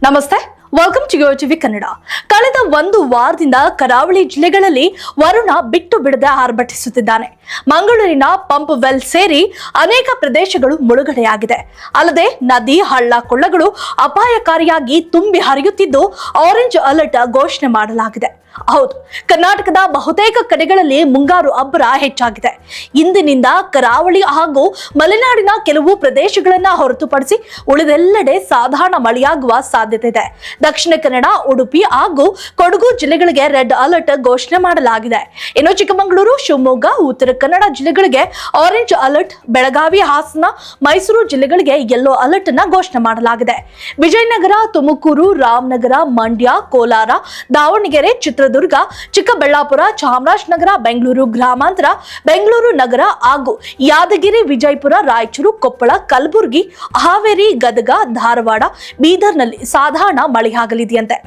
ನಮಸ್ತೆ, welcome to TV Kannada. ಕಳೆದ ಒಂದು ವಾರದಿಂದ ಕರಾವಳಿ ಜಿಲ್ಲೆಗಳಲ್ಲಿ ವರುಣ ಬಿಟ್ಟು ಬಿಡದೆ ಆರ್ಭಟಿಸುತ್ತಿದ್ದಾನೆ. ಮಂಗಳೂರಿನ ಪಂಪ್ ವೆಲ್ ಸೇರಿ ಅನೇಕ ಪ್ರದೇಶಗಳು ಮುಳುಗಡೆಯಾಗಿದೆ. ಅಲ್ಲದೆ ನದಿ, ಹಳ್ಳ, ಕೊಳ್ಳಗಳು ಅಪಾಯಕಾರಿಯಾಗಿ ತುಂಬಿ ಹರಿಯುತ್ತಿದ್ದು ಆರೆಂಜ್ ಅಲರ್ಟ್ ಘೋಷಣೆ ಮಾಡಲಾಗಿದೆ. ಹೌದು, ಕರ್ನಾಟಕದ ಬಹುತೇಕ ಕಡೆಗಳಲ್ಲಿ ಮುಂಗಾರು ಅಬ್ಬರ ಹೆಚ್ಚಾಗಿದೆ. ಇಂದಿನಿಂದ ಕರಾವಳಿ ಹಾಗೂ ಮಲೆನಾಡಿನ ಕೆಲವು ಪ್ರದೇಶಗಳನ್ನ ಹೊರತುಪಡಿಸಿ ಉಳಿದೆಲ್ಲೆಡೆ ಸಾಧಾರಣ ಮಳೆಯಾಗುವ ಸಾಧ್ಯತೆ ಇದೆ. ದಕ್ಷಿಣ ಕನ್ನಡ, ಉಡುಪಿ ಹಾಗೂ ಕೊಡಗು ಜಿಲ್ಲೆಗಳಿಗೆ ರೆಡ್ ಅಲರ್ಟ್ ಘೋಷಣೆ ಮಾಡಲಾಗಿದೆ. ಇನ್ನು ಚಿಕ್ಕಮಗಳೂರು, ಶಿವಮೊಗ್ಗ, ಉತ್ತರ ಕನ್ನಡ ಜಿಲ್ಲೆಗಳಿಗೆ ಆರೆಂಜ್ ಅಲರ್ಟ್, ಬೆಳಗಾವಿ, ಹಾಸನ, ಮೈಸೂರು ಜಿಲ್ಲೆಗಳಿಗೆ ಯೆಲ್ಲೋ ಅಲರ್ಟ್ ಅನ್ನ ಘೋಷಣೆ ಮಾಡಲಾಗಿದೆ. ವಿಜಯನಗರ, ತುಮಕೂರು, ರಾಮನಗರ, ಮಂಡ್ಯ, ಕೋಲಾರ, ದಾವಣಗೆರೆ, ಚಿತ್ರದುರ್ಗ, ಚಿಕ್ಕಬಳ್ಳಾಪುರ, ಚಾಮರಾಜನಗರ, ಬೆಂಗಳೂರು ಗ್ರಾಮಾಂತರ, ಬೆಂಗಳೂರು ನಗರ ಹಾಗೂ ಯಾದಗಿರಿ, ವಿಜಯಪುರ, ರಾಯಚೂರು, ಕೊಪ್ಪಳ, ಕಲಬುರಗಿ, ಹಾವೇರಿ, ಗದಗ, ಧಾರವಾಡ, ಬೀದರ್ನಲ್ಲಿ ಸಾಧಾರಣ ಮಳೆಯಾಗಲಿದೆಯಂತೆ.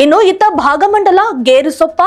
ಇನ್ನು ಇತ್ತ ಭಾಗಮಂಡಲ, ಗೇರುಸೊಪ್ಪ,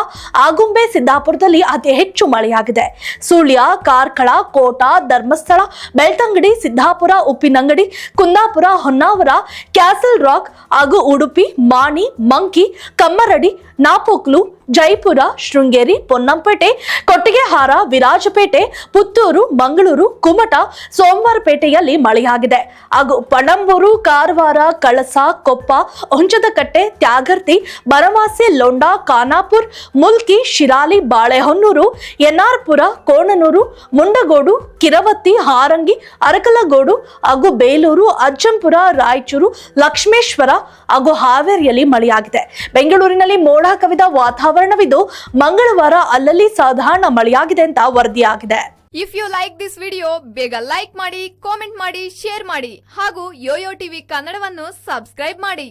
ಆಗುಂಬೆ, ಸಿದ್ದಾಪುರದಲ್ಲಿ ಅತಿ ಹೆಚ್ಚು ಮಳೆಯಾಗಿದೆ. ಸುಳ್ಯ, ಕಾರ್ಕಳ, ಕೋಟಾ, ಧರ್ಮಸ್ಥಳ, ಬೆಳ್ತಂಗಡಿ, ಸಿದ್ದಾಪುರ, ಉಪ್ಪಿನಂಗಡಿ, ಕುಂದಾಪುರ, ಹೊನ್ನಾವರ, ಕ್ಯಾಸಲ್ ರಾಕ್ ಹಾಗೂ ಉಡುಪಿ, ಮಾಣಿ, ಮಂಕಿ, ಕಮ್ಮರಡಿ, ನಾಪೋಕ್ಲು, ಜೈಪುರ, ಶೃಂಗೇರಿ, ಪೊನ್ನಂಪೇಟೆ, ಕೊಟ್ಟಿಗೆಹಾರ, ವಿರಾಜಪೇಟೆ, ಪುತ್ತೂರು, ಮಂಗಳೂರು, ಕುಮಟ, ಸೋಮವಾರಪೇಟೆಯಲ್ಲಿ ಮಳೆಯಾಗಿದೆ. ಹಾಗೂ ಪಣಂಬೂರು, ಕಾರವಾರ, ಕಳಸ, ಕೊಪ್ಪ, ಹೊಂಚದಕಟ್ಟೆ, ತ್ಯಾಗರ್ತಿ, ಬನವಾಸಿ, ಲೊಂಡಾ, ಖಾನಾಪುರ್, ಮುಲ್ಕಿ, ಶಿರಾಲಿ, ಬಾಳೆಹೊನ್ನೂರು, ಎನ್ಆರ್ಪುರ, ಕೋಣನೂರು, ಮುಂಡಗೋಡು, ಕಿರವತ್ತಿ, ಹಾರಂಗಿ, ಅರಕಲಗೋಡು ಹಾಗೂ ಬೇಲೂರು, ಅಜ್ಜಂಪುರ, ರಾಯಚೂರು, ಲಕ್ಷ್ಮೇಶ್ವರ ಹಾಗೂ ಹಾವೇರಿಯಲ್ಲಿ ಮಳೆಯಾಗಿದೆ. ಬೆಂಗಳೂರಿನಲ್ಲಿ ಮೋಡ ಕವಿದ ವಾತಾವರಣವಿದ್ದು ಮಂಗಳವಾರ ಅಲ್ಲಲ್ಲಿ ಸಾಧಾರಣ ಮಳೆಯಾಗಿದೆ ಅಂತ ವರದಿಯಾಗಿದೆ. If you like this video, ಬೇಗ ಲೈಕ್ ಮಾಡಿ, ಕಾಮೆಂಟ್ ಮಾಡಿ, ಶೇರ್ ಮಾಡಿ ಹಾಗೂ ಯೋಯೋ ಟಿವಿ ಕನ್ನಡವನ್ನು ಸಬ್ಸ್ಕ್ರೈಬ್ ಮಾಡಿ.